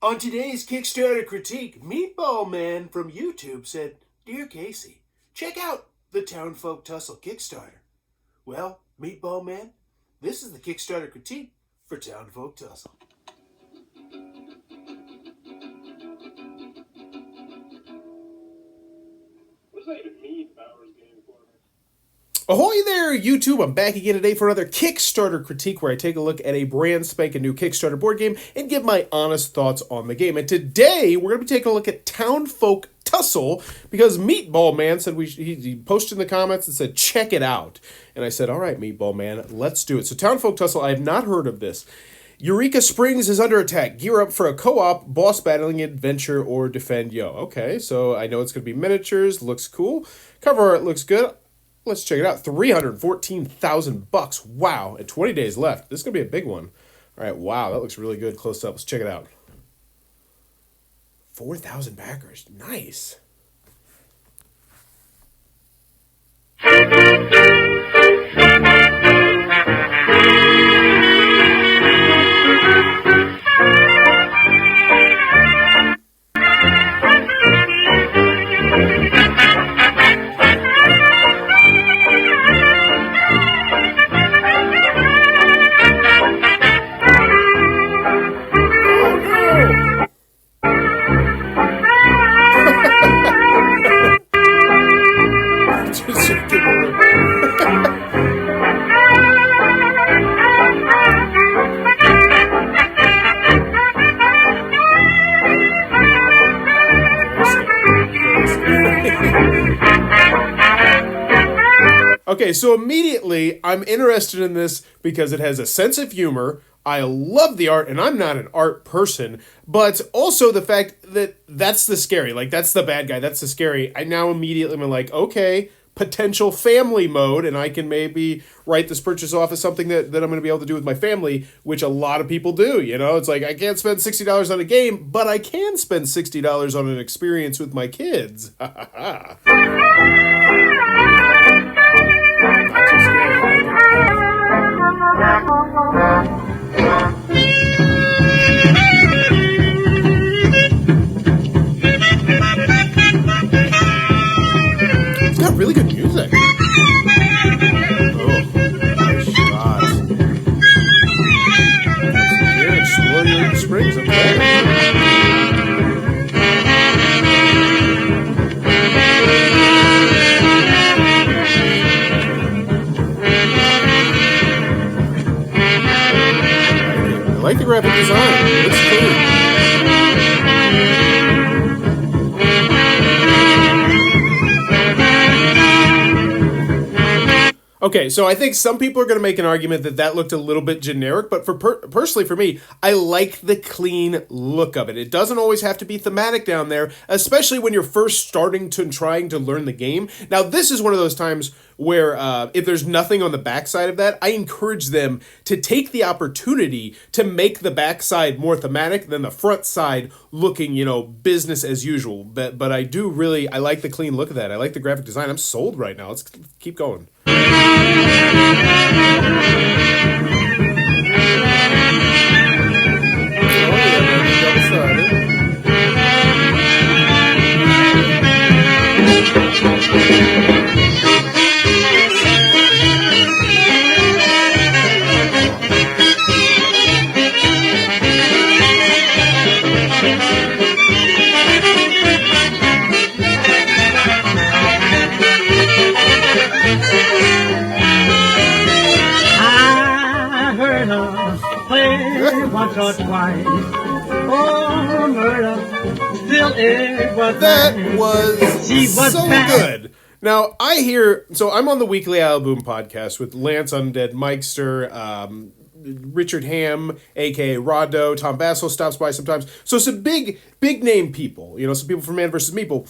On today's Kickstarter critique, Meatball Man from YouTube said, "Dear Casey, check out the Townfolk Tussle Kickstarter." Well, Meatball Man, this is the Kickstarter critique for Townfolk Tussle. What does that even mean, Bowers Game Corner? Ahoy there, YouTube! I'm back again today for another Kickstarter critique where I take a look at a brand spanking new Kickstarter board game and give my honest thoughts on the game. And today, we're going to be taking a look at Townfolk Tussle because Meatball Man said he posted in the comments and said, check it out. And I said, all right, Meatball Man, let's do it. So Townfolk Tussle, I have not heard of this. Eureka Springs is under attack. Gear up for a co-op, boss battling adventure, or defend yo. Okay, so I know it's going to be miniatures. Looks cool. Cover art looks good. Let's check it out. $314,000. Wow. And 20 days left. This is going to be a big one. All right. Wow. That looks really good close up. Let's check it out. 4,000 backers. Nice. Okay, so immediately I'm interested in this because it has a sense of humor. I love the art, and I'm not an art person, but also the fact that that's the scary. Like, that's the bad guy. That's the scary. I now immediately am like, okay, potential family mode, and I can maybe write this purchase off as something that I'm going to be able to do with my family, which a lot of people do, you know? It's like, I can't spend $60 on a game, but I can spend $60 on an experience with my kids. Ha ha ha. Not too scary. It's got really good music. Oh, nice shot. Here, explore Eureka Springs, okay. I like the graphic design. It's clean. Okay, so I think some people are going to make an argument that looked a little bit generic, but personally for me, I like the clean look of it. It doesn't always have to be thematic down there, especially when you're first starting to and trying to learn the game. Now, this is one of those times where if there's nothing on the backside of that, I encourage them to take the opportunity to make the backside more thematic than the front side looking, business as usual. But I like the clean look of that. I like the graphic design. I'm sold right now. Let's keep going. Once or twice. Oh, murder. Still it was that was so good. Now, I'm on the Weekly Album podcast with Lance Undead Mikester, Richard Ham, a.k.a. Rodo, Tom Bassel stops by sometimes. So some big name people, some people from Man vs. Meeple.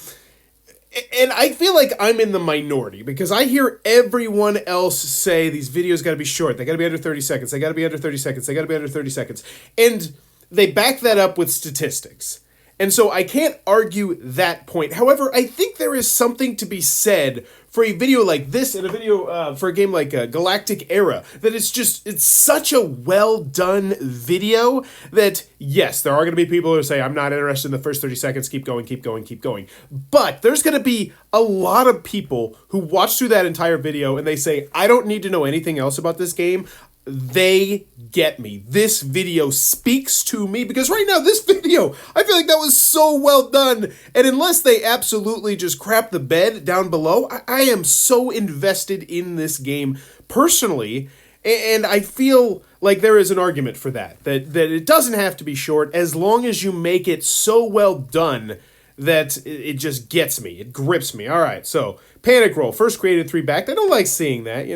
And I feel like I'm in the minority because I hear everyone else say these videos got to be short. They got to be under 30 seconds. They got to be under 30 seconds. They got to be under 30 seconds. And they back that up with statistics. And so I can't argue that point. However, I think there is something to be said for a video like this and a video for a game like Galactic Era, that it's such a well done video that, yes, there are going to be people who say, I'm not interested in the first 30 seconds, keep going, keep going, keep going. But there's going to be a lot of people who watch through that entire video and they say, I don't need to know anything else about this game. They get me. This video speaks to me, because right now this video, I feel like that was so well done. And unless they absolutely just crap the bed down below, I am so invested in this game personally. And I feel like there is an argument for that it doesn't have to be short as long as you make it so well done that it just gets me. It grips me. All right, so Panic Roll, first created 3 backed. I don't like seeing that,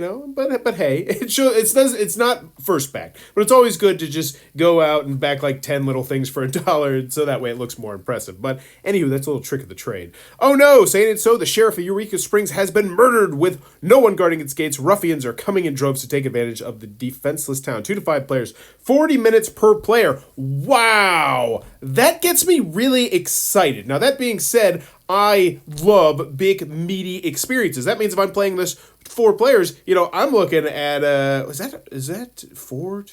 but hey, it's not first backed, but it's always good to just go out and back like 10 little things for $1, so that way it looks more impressive. But anywho, that's a little trick of the trade. Oh no, saying it so, the sheriff of Eureka Springs has been murdered with no one guarding its gates. Ruffians are coming in droves to take advantage of the defenseless town. 2 to 5 players, 40 minutes per player. Wow, that gets me really excited. Now that being said, I love big, meaty experiences. That means if I'm playing this 4 players, I'm looking at, is that 4?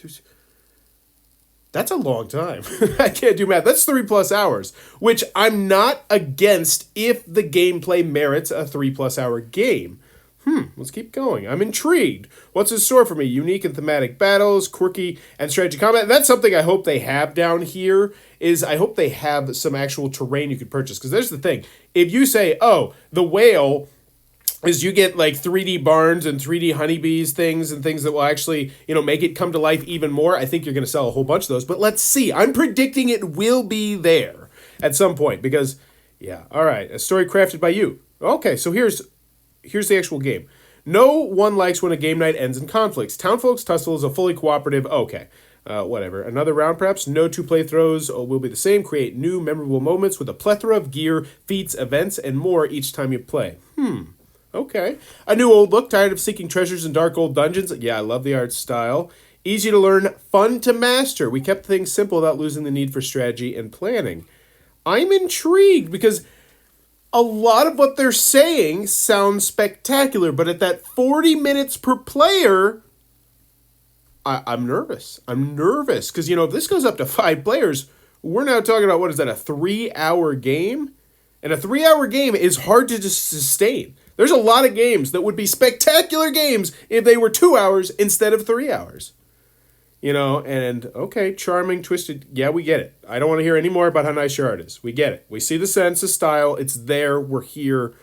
That's a long time. I can't do math. That's 3+ hours, which I'm not against if the gameplay merits a 3+ hour game. Let's keep going. I'm intrigued. What's in store for me? Unique and thematic battles, quirky and strategy combat. And that's something I hope they have down here, is I hope they have some actual terrain you could purchase. Because there's the thing. If you say, oh, the whale is you get like 3D barns and 3D honeybees things and things that will actually, make it come to life even more, I think you're going to sell a whole bunch of those. But let's see. I'm predicting it will be there at some point. Because, yeah, all right. A story crafted by you. Okay, so here's the actual game. No one likes when a game night ends in conflicts. Townfolk Tussle is a fully cooperative. Okay, whatever. Another round, perhaps. No 2 playthroughs will be the same. Create new memorable moments with a plethora of gear, feats, events, and more each time you play. Okay. A new old look. Tired of seeking treasures in dark old dungeons? Yeah, I love the art style. Easy to learn, fun to master. We kept things simple without losing the need for strategy and planning. I'm intrigued because a lot of what they're saying sounds spectacular, but at that 40 minutes per player, I'm nervous. I'm nervous because, if this goes up to 5 players, we're now talking about, what is that, a 3-hour game? And a 3-hour game is hard to just sustain. There's a lot of games that would be spectacular games if they were 2 hours instead of 3 hours. And okay, charming, twisted. Yeah, we get it. I don't want to hear any more about how nice your art is. We get it. We see the sense of style. It's there. We're here.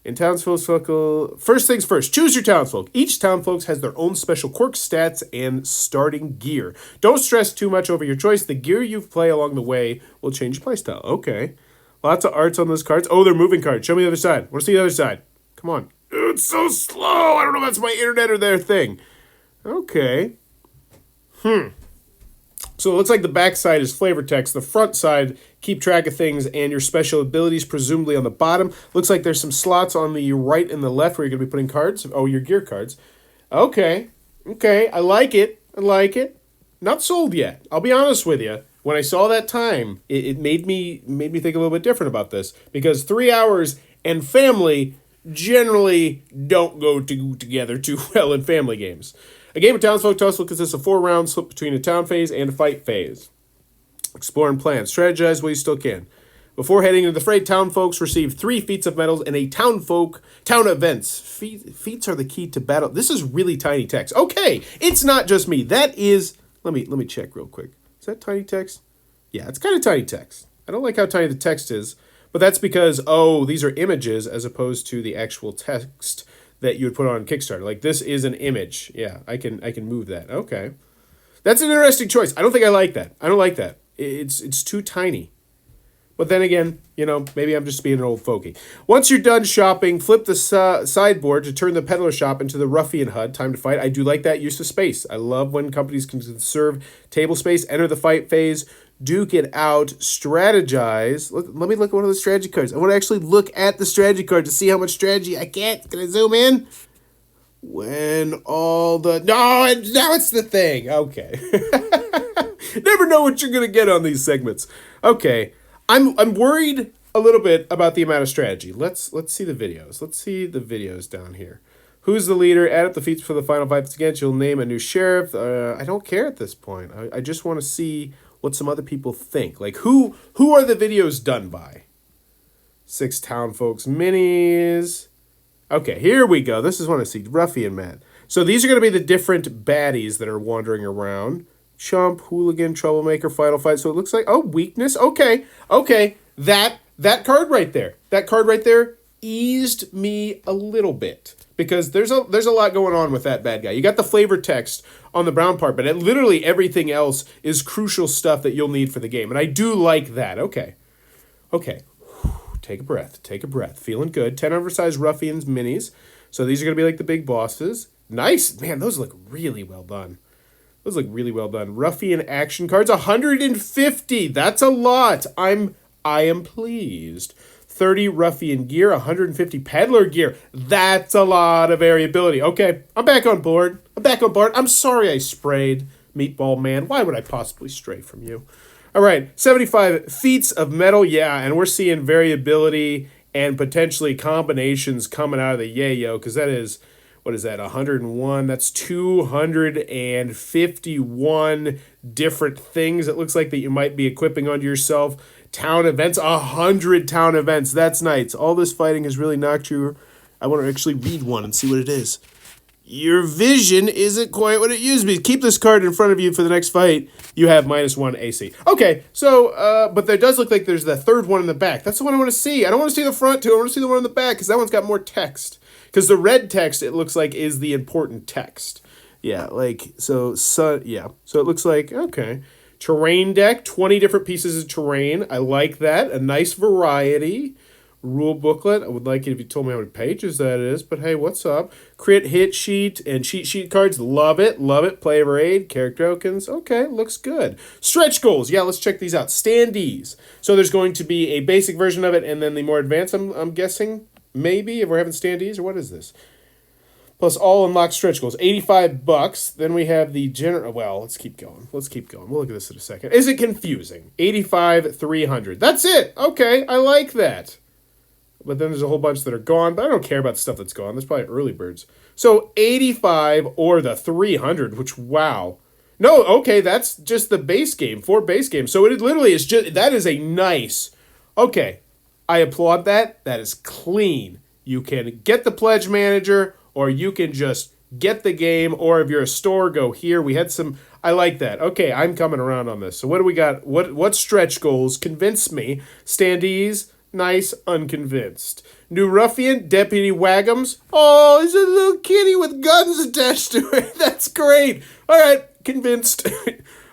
In Townsfolk Tussle, first things first, choose your townsfolk. Each townsfolk has their own special quirks, stats, and starting gear. Don't stress too much over your choice. The gear you play along the way will change your playstyle. Okay. Lots of arts on those cards. Oh, they're moving cards. Show me the other side. I want to see the other side. Come on. It's so slow. I don't know if that's my internet or their thing. Okay. So it looks like the back side is flavor text. The front side, keep track of things and your special abilities, presumably on the bottom. Looks like there's some slots on the right and the left where you're going to be putting cards. Oh, your gear cards. Okay. I like it. Not sold yet. I'll be honest with you. When I saw that time, it made me think a little bit different about this. Because 3 hours and family generally don't go together too well in family games. A game of Townsfolk Tussle consists of 4 rounds split between a town phase and a fight phase. Explore and plan. Strategize while you still can. Before heading into the fray, townfolks receive 3 feats of medals and a town events. Feats are the key to battle. This is really tiny text. Okay, it's not just me. That is, let me check real quick. Is that tiny text? Yeah, it's kind of tiny text. I don't like how tiny the text is, but that's because, these are images as opposed to the actual text that you would put on Kickstarter. Like, this is an image. Yeah, I can move that. Okay. That's an interesting choice. I don't think I like that. I don't like that. It's too tiny. But then again, maybe I'm just being an old fogey. Once you're done shopping, flip the sideboard to turn the peddler shop into the ruffian hut. Time to fight. I do like that use of space. I love when companies can conserve table space. Enter the fight phase. Duke it out. Strategize. Let me look at one of the strategy cards. I want to actually look at the strategy card to see how much strategy I can't. Can I zoom in? When all the... No, now it's the thing. Okay. Never know what you're going to get on these segments. Okay. I'm worried a little bit about the amount of strategy. Let's see the videos. Let's see the videos down here. Who's the leader? Add up the feats for the final fight against. You'll name a new sheriff. I don't care at this point. I just want to see what some other people think. Like, who are the videos done by? 6 Townfolks minis. Okay, here we go. This is one I see. Ruffian man. So these are going to be the different baddies that are wandering around. Chump, hooligan, troublemaker, final fight. So it looks like, oh, weakness. Okay. That card right there. That card right there eased me a little bit. Because there's a lot going on with that bad guy. You got the flavor text on the brown part, but literally everything else is crucial stuff that you'll need for the game. And I do like that. Okay. Take a breath. Feeling good. 10 oversized Ruffians minis. So these are going to be like the big bosses. Nice. Man, those look really well done. Ruffian action cards, 150. That's a lot. I am pleased. 30 Ruffian gear, 150 peddler gear. That's a lot of variability. Okay, I'm back on board. I'm sorry I sprayed, Meatball Man. Why would I possibly stray from you? All right, 75 feats of metal. Yeah, and we're seeing variability and potentially combinations coming out of the yayo, because that is, what is that, 101? That's 251 different things it looks like that you might be equipping onto yourself. Town events, 100 town events. That's nice. All this fighting has really knocked you. I want to actually read one and see what it is. Your vision isn't quite what it used to be. Keep this card in front of you for the next fight. You have -1 AC. Okay, so, but there does look like there's the third one in the back. That's the one I want to see. I don't want to see the front two. I want to see the one in the back because that one's got more text. Because the red text, it looks like, is the important text. Yeah, like, so it looks like, okay. Terrain deck, 20 different pieces of terrain. I like that. A nice variety. Rule booklet. I would like it if you told me how many pages that is, but hey, what's up? Crit hit sheet and cheat sheet cards. Love it. Player aid, character tokens. Okay, looks good. Stretch goals. Yeah, let's check these out. Standees. So there's going to be a basic version of it and then the more advanced, I'm guessing, maybe, if we're having standees, or what is this? Plus all unlocked stretch goals, $85. Then we have the general. Well, let's keep going. We'll look at this in a second. Is it confusing? 85, 300. That's it. Okay, I like that. But then there's a whole bunch that are gone. But I don't care about the stuff that's gone. There's probably early birds. So 85 or the 300, which wow. No, okay, that's just the base game, 4 base games. So it literally is just, that is a nice. Okay, I applaud that. That is clean. You can get the pledge manager, or you can just get the game, or if you're a store, go here. We had some, I like that. Okay, I'm coming around on this. So what do we got? What stretch goals convince me? Standees, nice, unconvinced. New Ruffian, Deputy Wagums. Oh, he's a little kitty with guns attached to it. That's great. All right, convinced.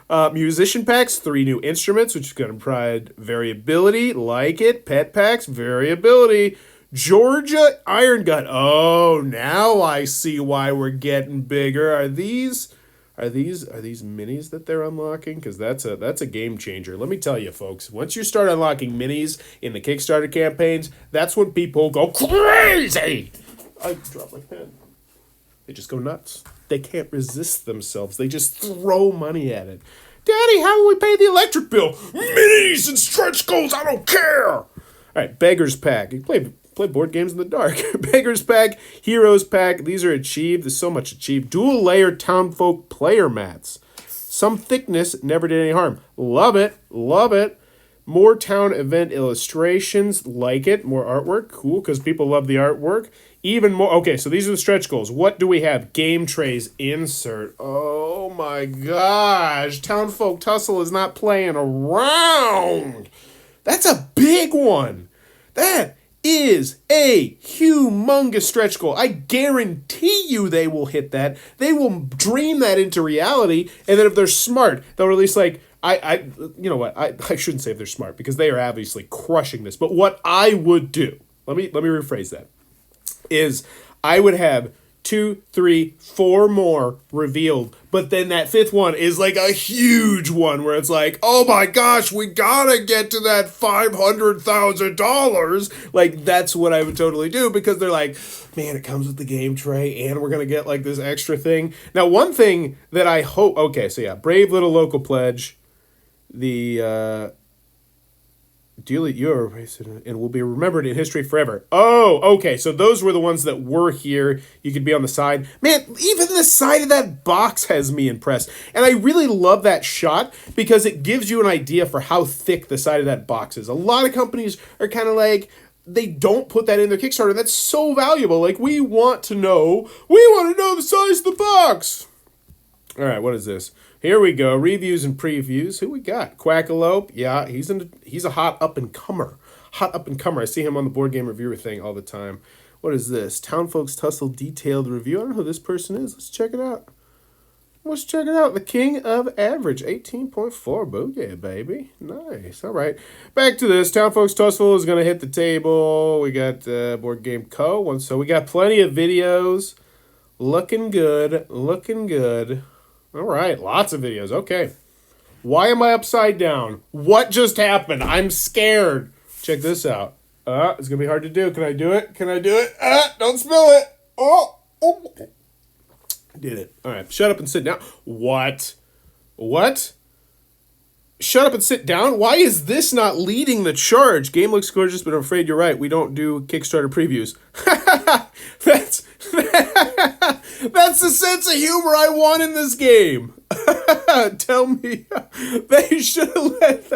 Musician packs, 3 new instruments, which is going to provide variability. Like it. Pet packs, variability. Georgia Iron Gun. Oh, now I see why we're getting bigger. Are these minis that they're unlocking? Because that's a game changer. Let me tell you, folks. Once you start unlocking minis in the Kickstarter campaigns, that's when people go crazy. I dropped my pen. They just go nuts. They can't resist themselves. They just throw money at it. Daddy, how will we pay the electric bill? Minis and stretch goals. I don't care. All right, Beggars Pack. You play board games in the dark. Beggars Pack, Heroes Pack. These are achieved. There's so much achieved. Dual layer Townfolk player mats. Some thickness, never did any harm. Love it. More town event illustrations. Like it. More artwork. Cool, because people love the artwork. Even more. Okay, so these are the stretch goals. What do we have? Game trays insert. Oh my gosh. Townfolk Tussle is not playing around. That's a big one. That is a humongous stretch goal. I guarantee you they will hit that. They will dream that into reality, and then if they're smart, they'll release like you know what? I shouldn't say if they're smart because they are obviously crushing this. But what I would do, let me rephrase that, is I would have 2, 3, 4 more revealed, but then that 5th one is like a huge one where it's like, oh my gosh, we gotta get to that $500,000. Like, that's what I would totally do, because they're like, man, it comes with the game tray and we're gonna get like this extra thing. Now, one thing that I hope, okay, so yeah, Brave Little Local Pledge, the Dearly, you are and will be remembered in history forever. Oh, okay. So those were the ones that were here. You could be on the side. Man, even the side of that box has me impressed. And I really love that shot because it gives you an idea for how thick the side of that box is. A lot of companies are kind of like, they don't put that in their Kickstarter. That's so valuable. Like, we want to know the size of the box. All right, what is this? Here we go. Reviews and previews. Who we got? Quackalope. Yeah, he's a hot up and comer. I see him on the Board Game Reviewer thing all the time. What is this? Townfolk Tussle detailed review. I don't know who this person is. Let's check it out. The King of Average, 18.4. Booyah, baby. Nice. All right. Back to this. Townfolk Tussle is going to hit the table. We got Board Game Co. So we got plenty of videos. Looking good. All right, lots of videos. Okay. Why am I upside down? What just happened? I'm scared. Check this out. It's going to be hard to do. Can I do it? Don't spill it. Oh. Did it. All right, shut up and sit down. What? Shut up and sit down? Why is this not leading the charge? Game looks gorgeous, but I'm afraid you're right. We don't do Kickstarter previews. That's the sense of humor I want in this game. Tell me. They should have let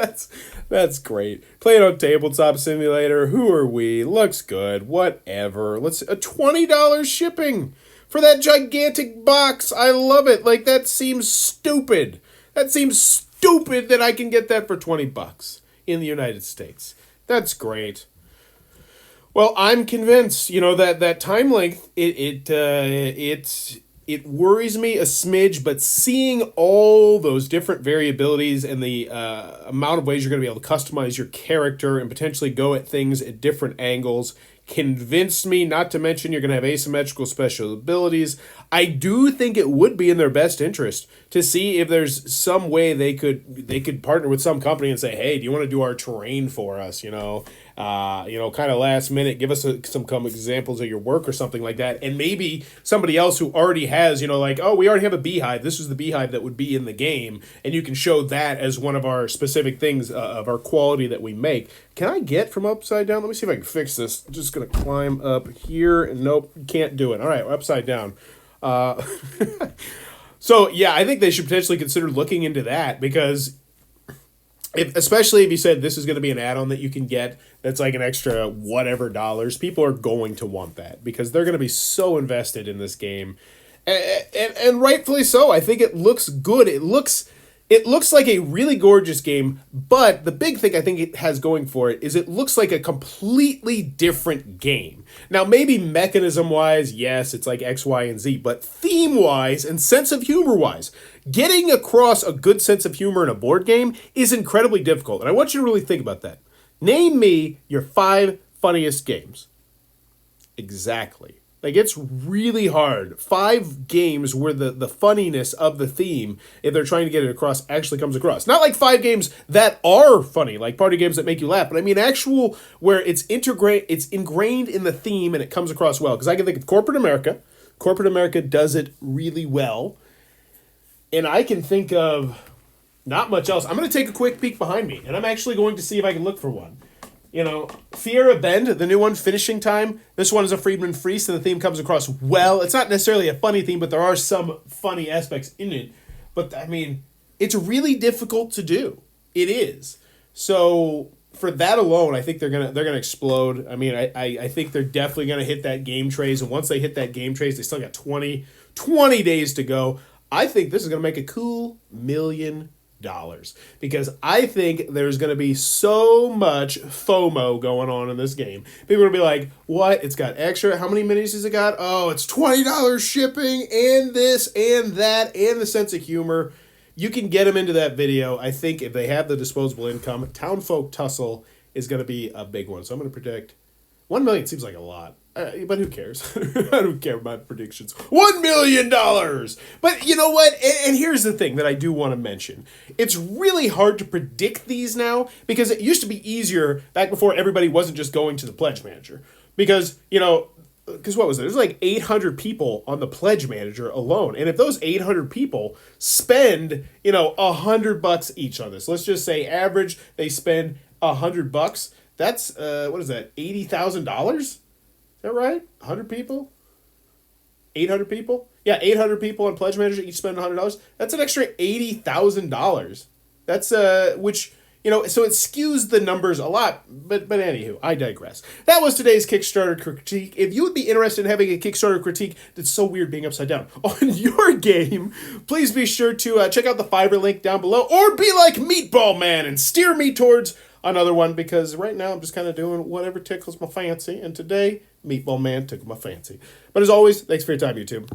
that's great. Play it on Tabletop Simulator. Who are we? Looks good. Whatever. Let's a $20 shipping for that gigantic box. I love it. Like, that seems stupid. That I can get that for $20 in the United States. That's great. Well, I'm convinced, that time length, it worries me a smidge, but seeing all those different variabilities and the amount of ways you're going to be able to customize your character and potentially go at things at different angles convinced me, not to mention you're going to have asymmetrical special abilities. I do think it would be in their best interest to see if there's some way they could partner with some company and say, hey, do you want to do our terrain for us? Kind of last minute, give us some examples of your work or something like that. And maybe somebody else who already has, we already have a beehive. This is the beehive that would be in the game. And you can show that as one of our specific things of our quality that we make. Can I get from upside down? Let me see if I can fix this. I'm just going to climb up here. And nope, can't do it. All right, we're upside down. So, yeah, I think they should potentially consider looking into that because especially if you said this is going to be an add-on that you can get that's like an extra whatever dollars, people are going to want that because they're going to be so invested in this game. And rightfully so. I think it looks good. It looks like a really gorgeous game, but the big thing I think it has going for it is it looks like a completely different game. Now, maybe mechanism-wise, yes, it's like X, Y, and Z, but theme-wise and sense of humor-wise, getting across a good sense of humor in a board game is incredibly difficult, and I want you to really think about that. Name me your 5 funniest games. Exactly. Like, it's really hard. 5 games where the funniness of the theme, if they're trying to get it across, actually comes across. Not like 5 games that are funny, like party games that make you laugh, but I mean actual where it's ingrained in the theme and it comes across well. Because I can think of Corporate America. Corporate America does it really well. And I can think of not much else. I'm going to take a quick peek behind me, and I'm actually going to see if I can look for one. Fiera Bend, the new one, Finishing Time. This one is a Friedman Friese, and the theme comes across well. It's not necessarily a funny theme, but there are some funny aspects in it. But, I mean, it's really difficult to do. It is. So, for that alone, I think they're gonna explode. I mean, I think they're definitely going to hit that game trace, and once they hit that game trace, they still got 20 days to go. I think this is going to make a cool $1 million. Because I think there's going to be so much FOMO going on in this game. People are going to be like, what? It's got extra? How many minis has it got? Oh, it's $20 shipping and this and that and the sense of humor. You can get them into that video. I think if they have the disposable income, Townfolk Tussle is going to be a big one. So I'm going to predict $1 million seems like a lot. But who cares? I don't care about predictions. $1 million! But you know what? And here's the thing that I do want to mention. It's really hard to predict these now because it used to be easier back before everybody wasn't just going to the pledge manager. Because what was it? There's like 800 people on the pledge manager alone. And if those 800 people spend, $100 each on this, let's just say average, they spend $100. That's what is that? $80,000? Is that right? 100 people? 800 people? Yeah, 800 people on Pledge Manager each spend $100. That's an extra $80,000. That's which, you know, so it skews the numbers a lot, but anywho, I digress. That was today's Kickstarter critique. If you would be interested in having a Kickstarter critique that's so weird being upside down on your game, please be sure to check out the Fiverr link down below, or be like Meatball Man and steer me towards another one, because right now I'm just kind of doing whatever tickles my fancy, and today Meatball Man took my fancy. But as always, thanks for your time, YouTube.